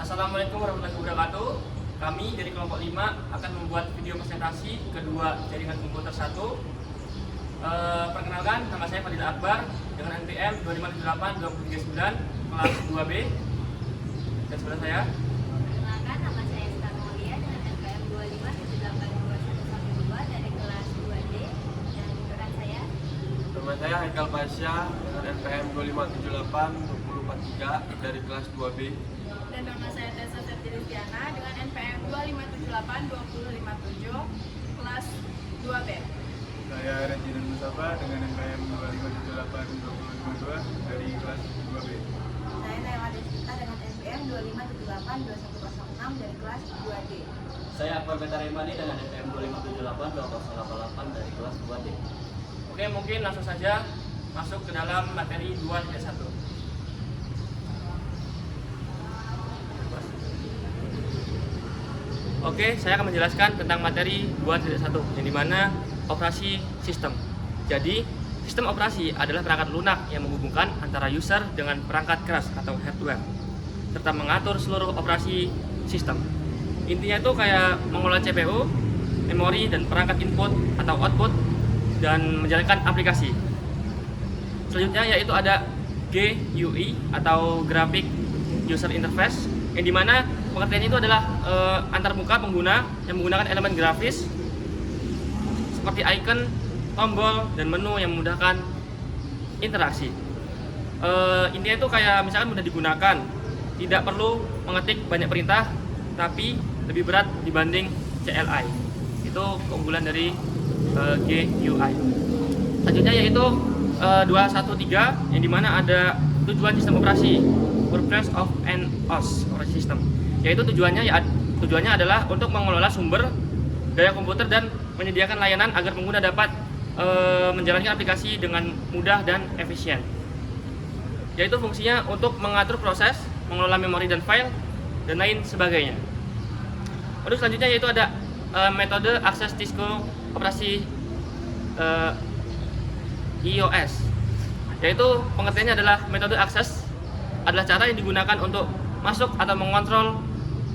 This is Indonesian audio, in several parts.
Assalamualaikum warahmatullahi wabarakatuh. Kami dari kelompok 5 akan membuat video presentasi kedua jaringan komputer 1. Perkenalkan, nama saya Fadil Akbar dengan NPM 2578-239 kelas 2B. Dan sebelah saya. Perkenalkan, nama saya Star Mulia dengan NPM 25782112 dari kelas 2D. Dan berat saya. Nama saya Haikal Pasya dengan NPM 2578-2043 dari kelas 2B. Dan nama saya Tessa Septilistiana dengan NPM 2578-2057 kelas 2B. Saya Rejinan Mustafa dengan NPM 2578-2052 dari kelas 2B. Saya Naila Desita dengan NPM 2578-2106 dari kelas 2D. Saya Akbar Betaremani dengan NPM 2578-2088 dari kelas 2D. Oke, mungkin langsung saja masuk ke dalam materi 2.1. Oke, saya akan menjelaskan tentang materi 2.1 yang dimana operasi sistem. Jadi, sistem operasi adalah perangkat lunak yang menghubungkan antara user dengan perangkat keras atau hardware, serta mengatur seluruh operasi sistem. Intinya itu kayak mengelola CPU, memori, dan perangkat input atau output, dan menjalankan aplikasi. Selanjutnya yaitu ada GUI atau Graphic User Interface, yang dimana pengertiannya itu adalah antarmuka pengguna yang menggunakan elemen grafis seperti icon, tombol, dan menu yang memudahkan interaksi. Intinya itu kayak misalkan mudah digunakan, tidak perlu mengetik banyak perintah, tapi lebih berat dibanding CLI. Itu keunggulan dari GUI. Selanjutnya yaitu 213 yang dimana ada tujuan sistem operasi, purpose of an OS operasi system, yaitu tujuannya adalah untuk mengelola sumber daya komputer dan menyediakan layanan agar pengguna dapat menjalankan aplikasi dengan mudah dan efisien. Yaitu fungsinya untuk mengatur proses, mengelola memori dan file, dan lain sebagainya. Untuk selanjutnya yaitu ada metode akses disko operasi iOS, yaitu pengertiannya adalah metode akses adalah cara yang digunakan untuk masuk atau mengontrol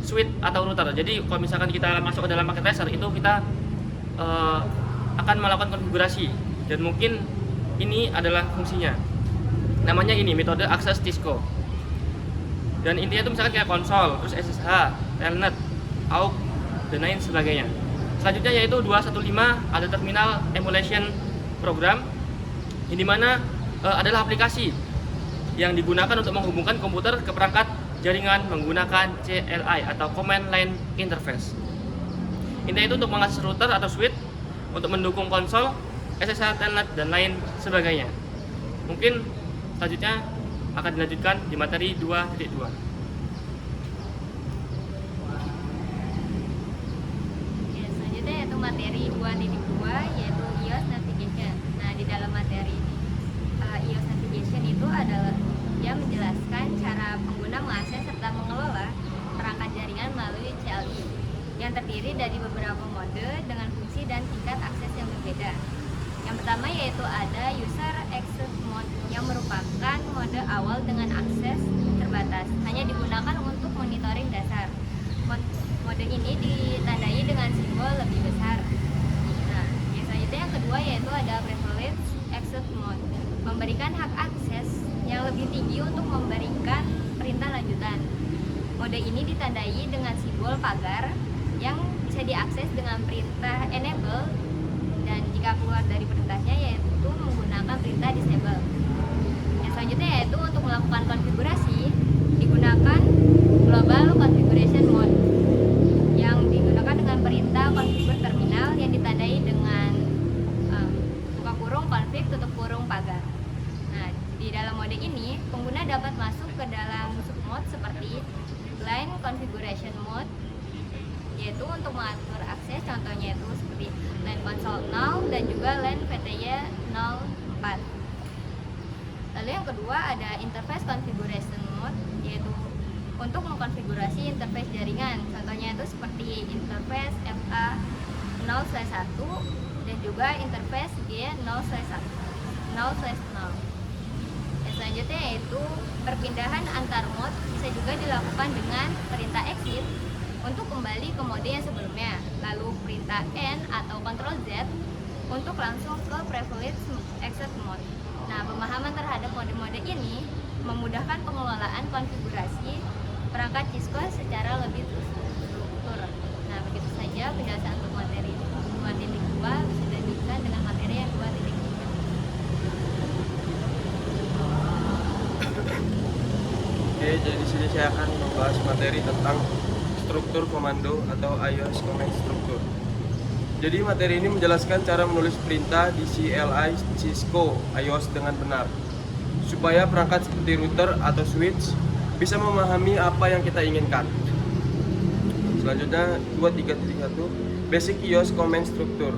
switch atau router. Jadi kalau misalkan kita masuk ke dalam paket tracer, itu kita akan melakukan konfigurasi, dan mungkin ini adalah fungsinya. Namanya ini metode akses disko. Dan intinya itu misalkan kayak konsol, terus SSH, telnet, AUX, dan lain sebagainya. Selanjutnya yaitu 215 ada terminal emulation program, yang dimana adalah aplikasi yang digunakan untuk menghubungkan komputer ke perangkat jaringan menggunakan CLI atau Command Line Interface. Intinya itu untuk mengakses router atau switch, untuk mendukung konsol, SSH, telnet, dan lain sebagainya. Mungkin selanjutnya akan dilanjutkan di materi 2.2. Selanjutnya yaitu materi 2.2 yaitu iOS Navigation. Nah, di dalam materi ini iOS Navigation itu adalah yang menjelaskan cara pengguna mengakses serta mengelola perangkat jaringan melalui CLI yang terdiri dari beberapa mode dengan fungsi dan tingkat akses yang berbeda. Yang pertama yaitu ada User Access Mode yang merupakan mode awal dengan akses terbatas, hanya digunakan untuk monitoring dasar. Mode ini ditandai dengan simbol lebih besar. Nah, yang selanjutnya yang kedua yaitu ada Privileged Access Mode, memberikan hak akses yang lebih tinggi untuk memberikan perintah lanjutan. Mode ini ditandai dengan simbol pagar yang bisa diakses dengan perintah enable, dan jika keluar dari perintahnya yaitu menggunakan perintah disable. Yang selanjutnya yaitu untuk melakukan konfigurasi digunakan global configuration mode yang digunakan dengan perintah configure terminal yang ditandai dengan buka kurung config tutup kurung pagar. Nah, di dalam mode ini pengguna dapat masuk ke dalam submode seperti line configuration mode, yaitu untuk mengatur akses, contohnya itu seperti line console 0 dan juga line VTY 04. Lalu yang kedua ada interface configuration mode, yaitu untuk mengkonfigurasi interface jaringan, contohnya itu seperti interface FA 0/1 dan juga interface G 0/1 0/0. Yang selanjutnya yaitu perpindahan antar mode, bisa juga juga dilakukan dengan perintah exit untuk kembali ke mode yang sebelumnya. Lalu perintah N atau Ctrl Z untuk langsung ke privilege exit mode. Nah, pemahaman terhadap mode-mode ini memudahkan pengelolaan konfigurasi perangkat Cisco secara lebih terstruktur. Nah, begitu saja penjelasan untuk materi 2.2 bisa dilanjutkan dengan materi yang 2.3. Oke, jadi di sini saya akan membahas materi tentang struktur komando atau iOS command struktur. Jadi materi ini menjelaskan cara menulis perintah di CLI Cisco iOS dengan benar, supaya perangkat seperti router atau switch bisa memahami apa yang kita inginkan. Selanjutnya 2.3.1 Basic iOS command struktur.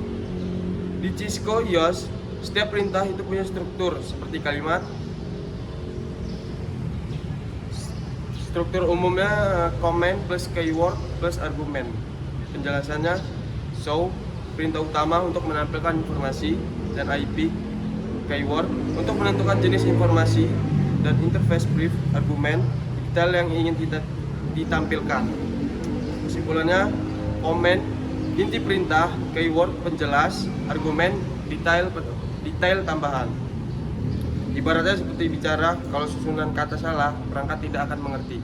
Di Cisco iOS, setiap perintah itu punya struktur seperti kalimat. Struktur umumnya command plus keyword plus argumen. Penjelasannya show, perintah utama untuk menampilkan informasi, dan IP, keyword, untuk menentukan jenis informasi, dan interface brief, argumen, detail yang ingin kita ditampilkan. Kesimpulannya, command, inti perintah, keyword, penjelas, argumen, detail tambahan. Ibaratnya seperti bicara, kalau susunan kata salah, perangkat tidak akan mengerti.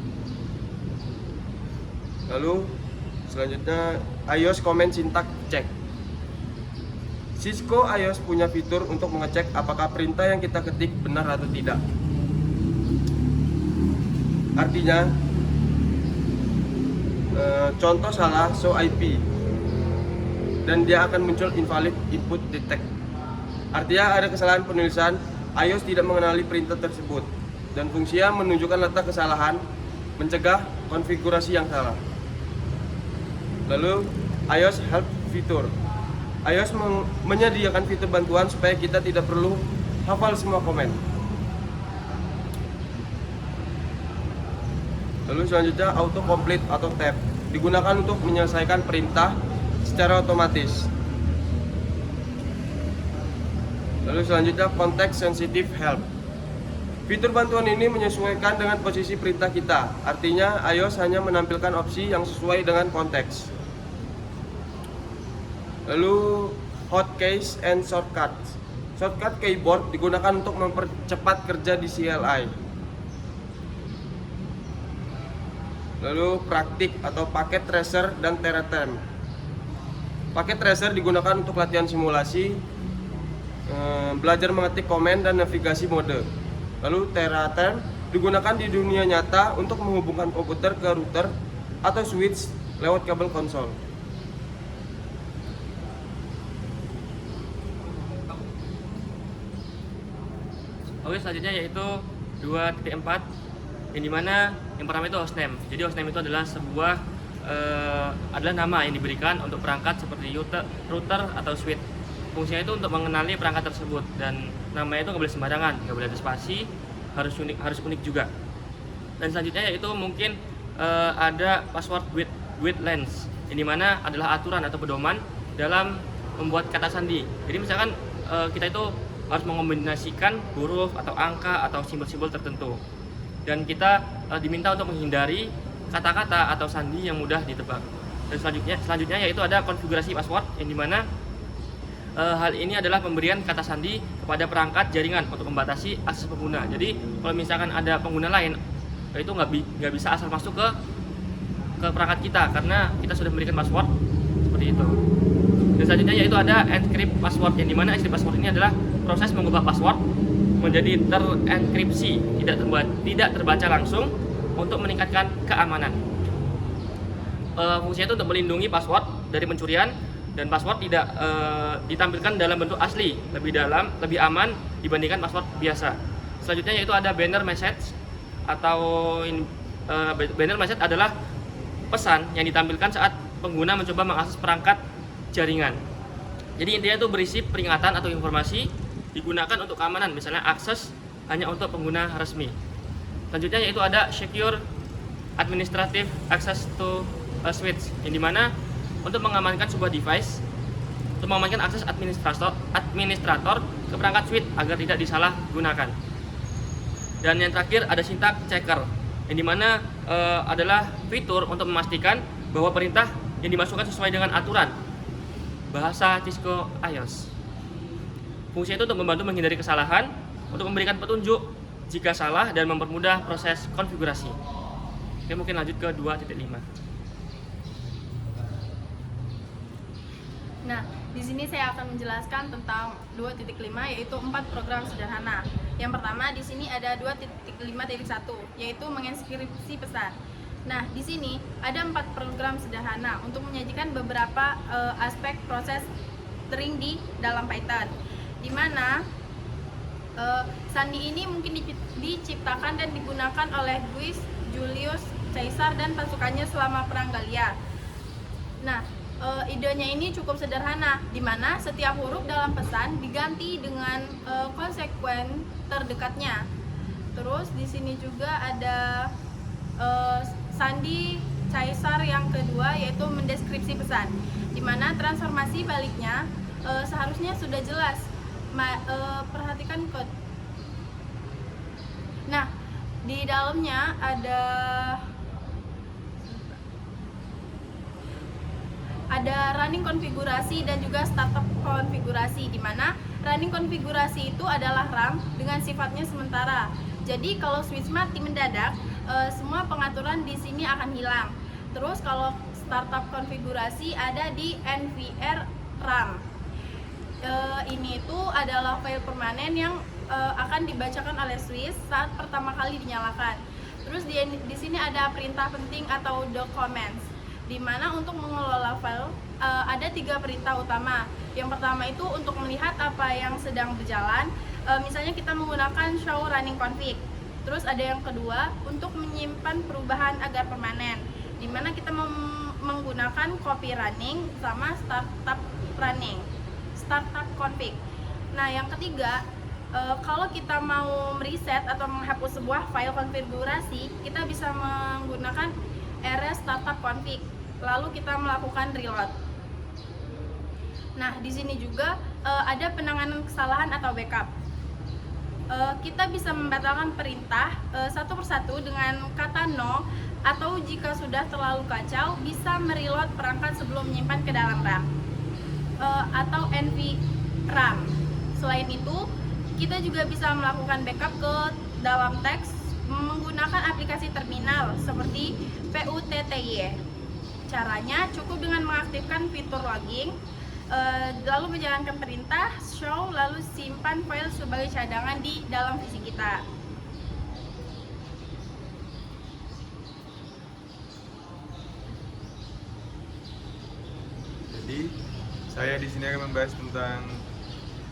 Lalu, selanjutnya, iOS command syntax check. Cisco iOS punya fitur untuk mengecek apakah perintah yang kita ketik benar atau tidak. Artinya, contoh salah show IP, dan dia akan muncul invalid input detect. Artinya ada kesalahan penulisan, iOS tidak mengenali perintah tersebut, dan fungsinya menunjukkan letak kesalahan, mencegah konfigurasi yang salah. Lalu, iOS help fitur. iOS menyediakan fitur bantuan supaya kita tidak perlu hafal semua komen. Lalu selanjutnya autocomplete atau tab digunakan untuk menyelesaikan perintah secara otomatis. Lalu selanjutnya context sensitive help. Fitur bantuan ini menyesuaikan dengan posisi perintah kita. Artinya iOS hanya menampilkan opsi yang sesuai dengan konteks. Lalu hotkeys and shortcuts. Shortcut keyboard digunakan untuk mempercepat kerja di CLI. Lalu praktik atau paket tracer dan teraterm. Paket tracer digunakan untuk latihan simulasi, belajar mengetik komen dan navigasi mode. Lalu teraterm digunakan di dunia nyata untuk menghubungkan komputer ke router atau switch lewat kabel konsol. Oke, selanjutnya yaitu 2.4 yang dimana yang pertama itu hostname. Jadi hostname itu adalah sebuah adalah nama yang diberikan untuk perangkat seperti router atau switch. Fungsinya itu untuk mengenali perangkat tersebut, dan namanya itu nggak boleh sembarangan, nggak boleh ada spasi, harus unik juga. Dan selanjutnya yaitu mungkin ada password with length, yang dimana adalah aturan atau pedoman dalam membuat kata sandi. Jadi misalkan kita itu harus mengombinasikan huruf atau angka atau simbol-simbol tertentu, dan kita diminta untuk menghindari kata-kata atau sandi yang mudah ditebak. Dan selanjutnya yaitu ada konfigurasi password, yang dimana hal ini adalah pemberian kata sandi kepada perangkat jaringan untuk membatasi akses pengguna. Jadi kalau misalkan ada pengguna lain, itu nggak bisa asal masuk ke perangkat kita, karena kita sudah memberikan password seperti itu. Dan selanjutnya yaitu ada encrypt password, yang dimana encrypt password ini adalah proses mengubah password menjadi terenkripsi, tidak terbaca langsung untuk meningkatkan keamanan. Fungsinya itu untuk melindungi password dari pencurian, dan password tidak ditampilkan dalam bentuk asli, lebih aman dibandingkan password biasa. Selanjutnya yaitu ada banner message, atau banner message adalah pesan yang ditampilkan saat pengguna mencoba mengakses perangkat jaringan. Jadi intinya itu berisi peringatan atau informasi, digunakan untuk keamanan, misalnya akses hanya untuk pengguna resmi. Selanjutnya yaitu ada secure administrative access to a switch, yang dimana untuk mengamankan sebuah device, untuk mengamankan akses administrator ke perangkat switch agar tidak disalahgunakan. Dan yang terakhir ada syntax checker, yang dimana adalah fitur untuk memastikan bahwa perintah yang dimasukkan sesuai dengan aturan bahasa Cisco iOS. Fungsi itu untuk membantu menghindari kesalahan, untuk memberikan petunjuk jika salah dan mempermudah proses konfigurasi. Oke, mungkin lanjut ke 2.5. Nah, di sini saya akan menjelaskan tentang 2.5 yaitu 4 program sederhana. Yang pertama di sini ada 2.5.1 yaitu menginskripsi pesan. Nah, di sini ada 4 program sederhana untuk menyajikan beberapa aspek proses string di dalam Python. Di mana sandi ini mungkin diciptakan dan digunakan oleh Guis, Julius Caesar dan pasukannya selama Perang Gallia. Nah, idenya ini cukup sederhana, di mana setiap huruf dalam pesan diganti dengan konsekuen terdekatnya. Terus di sini juga ada sandi Caesar yang kedua yaitu mendeskripsi pesan, di mana transformasi baliknya seharusnya sudah jelas. Perhatikan code. Nah, di dalamnya ada running konfigurasi dan juga startup konfigurasi, di mana running konfigurasi itu adalah RAM dengan sifatnya sementara. Jadi kalau switch mati mendadak, semua pengaturan di sini akan hilang. Terus kalau startup konfigurasi ada di NVR RAM. Ini itu adalah file permanen yang akan dibacakan oleh switch saat pertama kali dinyalakan. Terus di sini ada perintah penting atau documents, di mana untuk mengelola file ada 3 perintah utama. Yang pertama itu untuk melihat apa yang sedang berjalan, misalnya kita menggunakan show running config. Terus ada yang kedua untuk menyimpan perubahan agar permanen, di mana kita menggunakan copy running sama startup config. Nah, yang ketiga, kalau kita mau mereset atau menghapus sebuah file konfigurasi, kita bisa menggunakan rs startup config, lalu kita melakukan reload. Nah, di sini juga ada penanganan kesalahan atau backup. Kita bisa membatalkan perintah satu persatu dengan kata no, atau jika sudah terlalu kacau bisa mereload perangkat sebelum menyimpan ke dalam RAM atau NVRAM. Selain itu, kita juga bisa melakukan backup ke dalam teks menggunakan aplikasi terminal seperti PUTTY. Caranya cukup dengan mengaktifkan fitur logging, lalu menjalankan perintah show, lalu simpan file sebagai cadangan di dalam PC kita. Jadi saya di sini akan membahas tentang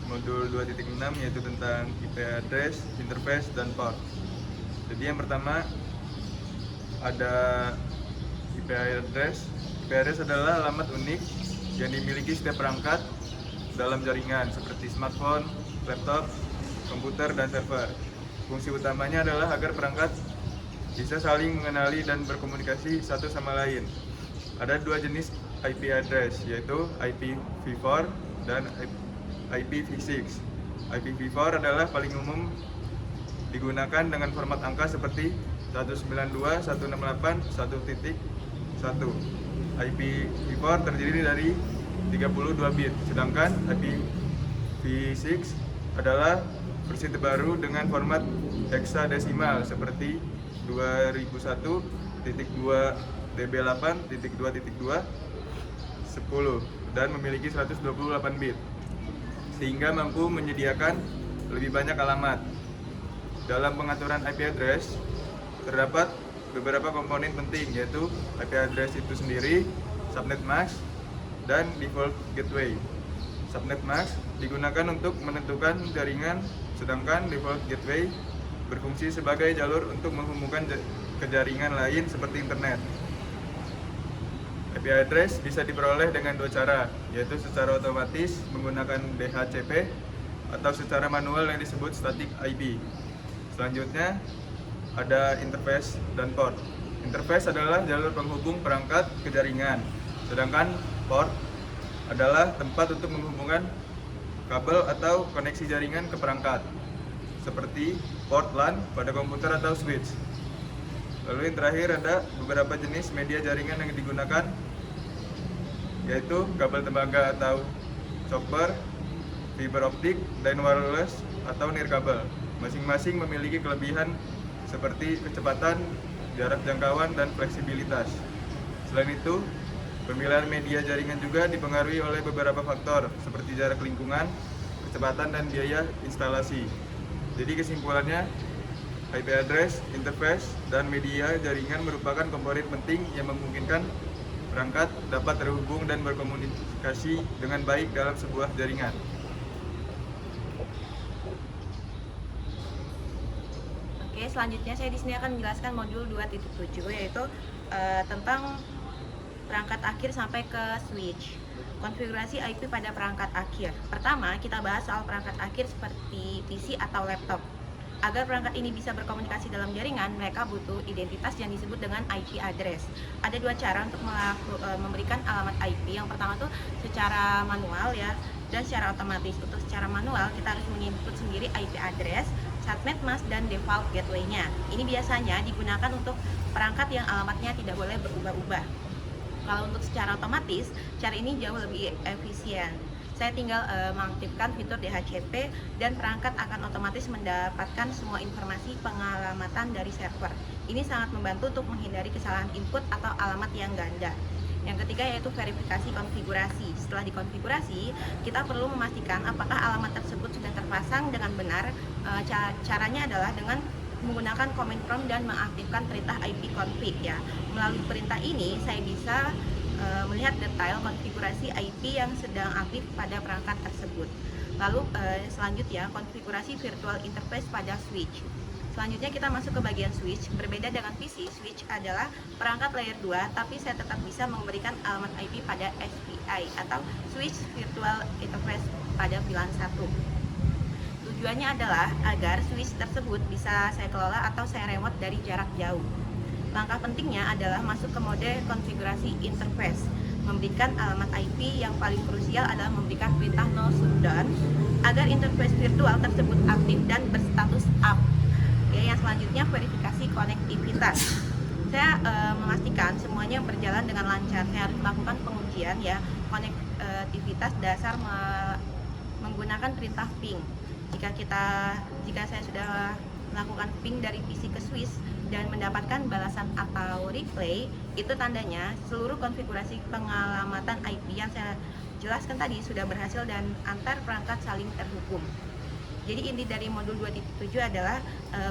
modul 2.6 yaitu tentang IP address, interface, dan port. Jadi yang pertama ada IP address. IP address adalah alamat unik yang dimiliki setiap perangkat dalam jaringan seperti smartphone, laptop, komputer, dan server. Fungsi utamanya adalah agar perangkat bisa saling mengenali dan berkomunikasi satu sama lain. Ada 2 jenis IP address, yaitu IPv4 dan IPv6. IPv4 adalah paling umum digunakan dengan format angka seperti 192.168.1.1. IPv4 terdiri dari 32 bit, sedangkan IPv6 adalah versi terbaru dengan format heksadesimal seperti 2001.2db8.2.2 10 dan memiliki 128 bit, sehingga mampu menyediakan lebih banyak alamat. Dalam pengaturan IP address terdapat beberapa komponen penting, yaitu IP address itu sendiri, subnet mask, dan default gateway. Subnet mask digunakan untuk menentukan jaringan, sedangkan default gateway berfungsi sebagai jalur untuk menghubungkan ke jaringan lain seperti internet. IP address bisa diperoleh dengan 2 cara, yaitu secara otomatis menggunakan DHCP atau secara manual yang disebut static IP. Selanjutnya ada interface dan port. Interface adalah jalur penghubung perangkat ke jaringan, sedangkan port adalah tempat untuk menghubungkan kabel atau koneksi jaringan ke perangkat, seperti port LAN pada komputer atau switch. Lalu yang terakhir ada beberapa jenis media jaringan yang digunakan, yaitu kabel tembaga atau chopper, fiber optik, dan wireless atau nirkabel. Masing-masing memiliki kelebihan seperti kecepatan, jarak jangkauan, dan fleksibilitas. Selain itu, pemilihan media jaringan juga dipengaruhi oleh beberapa faktor seperti jarak lingkungan, kecepatan, dan biaya instalasi. Jadi kesimpulannya, IP address, interface, dan media jaringan merupakan komponen penting yang memungkinkan perangkat dapat terhubung dan berkomunikasi dengan baik dalam sebuah jaringan. Oke, selanjutnya saya di sini akan menjelaskan modul 2.7 yaitu tentang perangkat akhir sampai ke switch. Konfigurasi IP pada perangkat akhir. Pertama, kita bahas soal perangkat akhir seperti PC atau laptop. Agar perangkat ini bisa berkomunikasi dalam jaringan, mereka butuh identitas yang disebut dengan IP address. Ada dua cara untuk memberikan alamat IP. Yang pertama tuh secara manual ya, dan secara otomatis. Untuk secara manual, kita harus menginput sendiri IP address, subnet mask, dan default gateway-nya. Ini biasanya digunakan untuk perangkat yang alamatnya tidak boleh berubah-ubah. Kalau untuk secara otomatis, cara ini jauh lebih efisien. Saya tinggal mengaktifkan fitur DHCP dan perangkat akan otomatis mendapatkan semua informasi pengalamatan dari server. Ini sangat membantu untuk menghindari kesalahan input atau alamat yang ganda. Yang ketiga yaitu verifikasi konfigurasi. Setelah dikonfigurasi, kita perlu memastikan apakah alamat tersebut sudah terpasang dengan benar. Caranya adalah dengan menggunakan command prompt dan mengaktifkan perintah ipconfig ya. Melalui perintah ini saya bisa melihat detail konfigurasi IP yang sedang aktif pada perangkat tersebut. Lalu selanjutnya konfigurasi virtual interface pada switch. Selanjutnya kita masuk ke bagian switch. Berbeda dengan PC, switch adalah perangkat layer 2, tapi saya tetap bisa memberikan alamat IP pada SPI atau switch virtual interface pada VLAN 1. Tujuannya adalah agar switch tersebut bisa saya kelola atau saya remote dari jarak jauh. Langkah pentingnya adalah masuk ke mode konfigurasi interface. Memberikan alamat IP yang paling krusial adalah memberikan perintah no shutdown agar interface virtual tersebut aktif dan berstatus up. Ya, yang selanjutnya verifikasi konektivitas. Saya memastikan semuanya berjalan dengan lancar. Saya harus melakukan pengujian ya konektivitas dasar menggunakan perintah ping. Jika saya sudah melakukan ping dari PC ke switch dan mendapatkan balasan atau replay, itu tandanya seluruh konfigurasi pengalamatan IP yang saya jelaskan tadi sudah berhasil dan antar perangkat saling terhubung. Jadi inti dari modul 2.7 adalah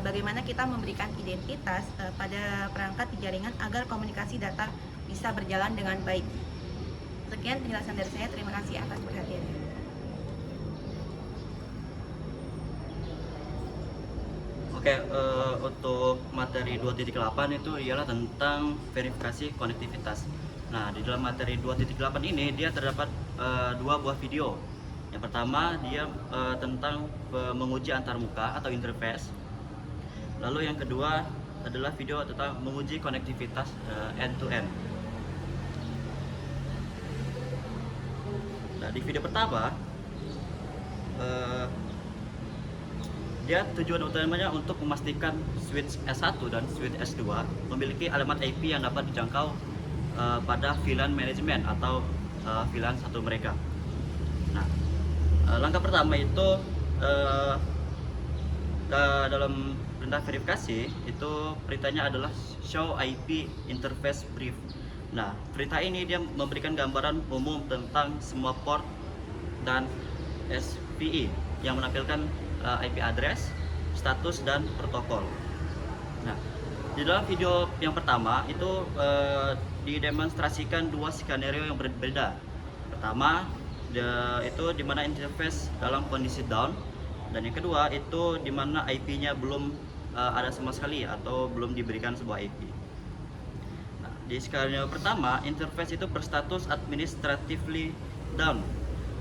bagaimana kita memberikan identitas pada perangkat di jaringan agar komunikasi data bisa berjalan dengan baik. Sekian penjelasan dari saya, terima kasih atas perhatiannya. Oke, untuk materi 2.8 itu ialah tentang verifikasi konektivitas. Nah, di dalam materi 2.8 ini dia terdapat dua buah video. Yang pertama dia tentang menguji antarmuka atau interface. Lalu yang kedua adalah video tentang menguji konektivitas end-to-end. Nah, di video pertama dia tujuan utamanya untuk memastikan switch S1 dan switch S2 memiliki alamat IP yang dapat dijangkau pada VLAN manajemen atau VLAN satu mereka. Nah, langkah pertama itu dalam perintah verifikasi itu perintahnya adalah show IP interface brief. Nah, perintah ini dia memberikan gambaran umum tentang semua port dan SPI yang menampilkan IP address, status, dan protokol. Nah, di dalam video yang pertama itu didemonstrasikan dua skenario yang berbeda. Pertama, itu di mana interface dalam kondisi down, dan yang kedua itu di mana IP-nya belum ada sama sekali atau belum diberikan sebuah IP. Nah, di skenario pertama, interface itu berstatus administratively down.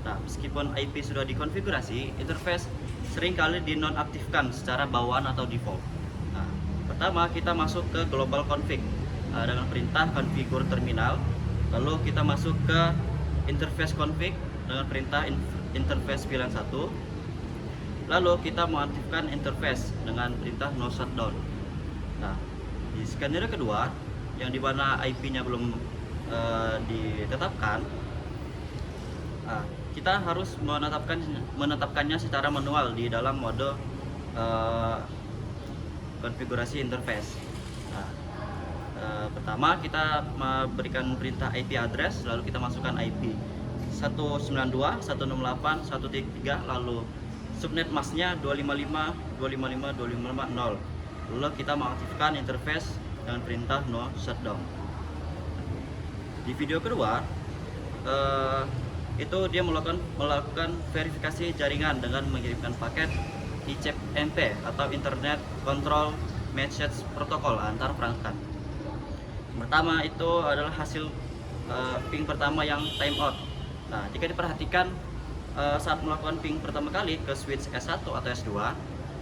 Nah, meskipun IP sudah dikonfigurasi, interface seringkali dinonaktifkan secara bawaan atau default. Nah, pertama kita masuk ke global config dengan perintah configure terminal. Lalu kita masuk ke interface config dengan perintah interface VLAN 1. Lalu kita mengaktifkan interface dengan perintah no shutdown. Nah, Di skenario kedua, yang dimana IP-nya belum ditetapkan, kita harus menetapkannya secara manual di dalam mode konfigurasi interface. Pertama kita memberikan perintah IP address, lalu kita masukkan IP 192.168.1.3, lalu subnet masknya 255.255.255.0. Lalu kita mengaktifkan interface dengan perintah no shutdown. Di video kedua itu dia melakukan verifikasi jaringan dengan mengirimkan paket ICMP atau Internet Control Message Protocol antar perangkat. Pertama itu adalah hasil ping pertama yang timeout. Nah, jika diperhatikan saat melakukan ping pertama kali ke switch S1 atau S2,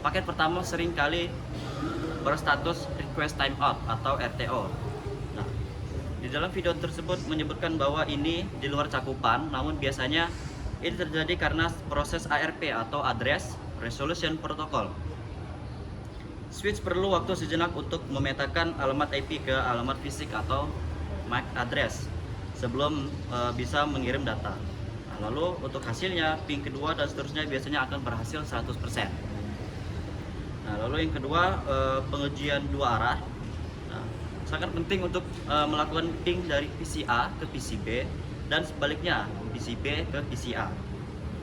paket pertama sering kali berstatus request timeout atau RTO. Nah, di dalam video tersebut menyebutkan bahwa ini di luar cakupan, namun biasanya ini terjadi karena proses ARP atau Address Resolution Protocol. Switch perlu waktu sejenak untuk memetakan alamat IP ke alamat fisik atau MAC address sebelum bisa mengirim data. Nah, lalu untuk hasilnya ping kedua dan seterusnya biasanya akan berhasil 100%. Nah, lalu yang kedua pengujian dua arah. Nah, sangat penting untuk melakukan ping dari PC A ke PC B dan sebaliknya PC B ke PC A.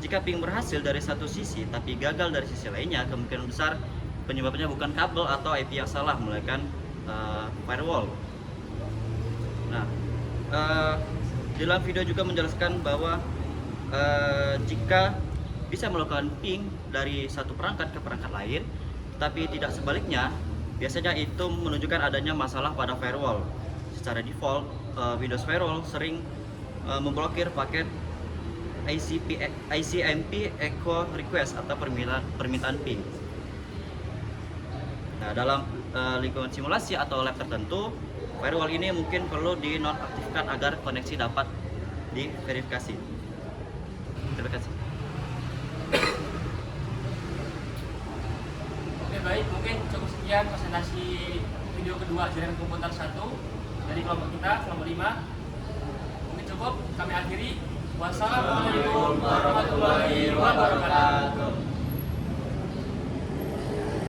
Jika ping berhasil dari satu sisi tapi gagal dari sisi lainnya, kemungkinan besar penyebabnya bukan kabel atau IP yang salah, melainkan firewall. Nah, di dalam video juga menjelaskan bahwa jika bisa melakukan ping dari satu perangkat ke perangkat lain, tapi tidak sebaliknya, biasanya itu menunjukkan adanya masalah pada firewall. Secara default, Windows Firewall sering memblokir paket ICMP echo request atau permintaan ping. Nah, dalam lingkungan simulasi atau lab tertentu, firewall ini mungkin perlu dinonaktifkan agar koneksi dapat diverifikasi. Terima kasih. Oke, baik, mungkin cukup sekian presentasi video kedua jaringan komputer 1 dari kelompok kita, kelompok 5. Mungkin cukup, kami akhiri. Wassalamualaikum warahmatullahi wabarakatuh.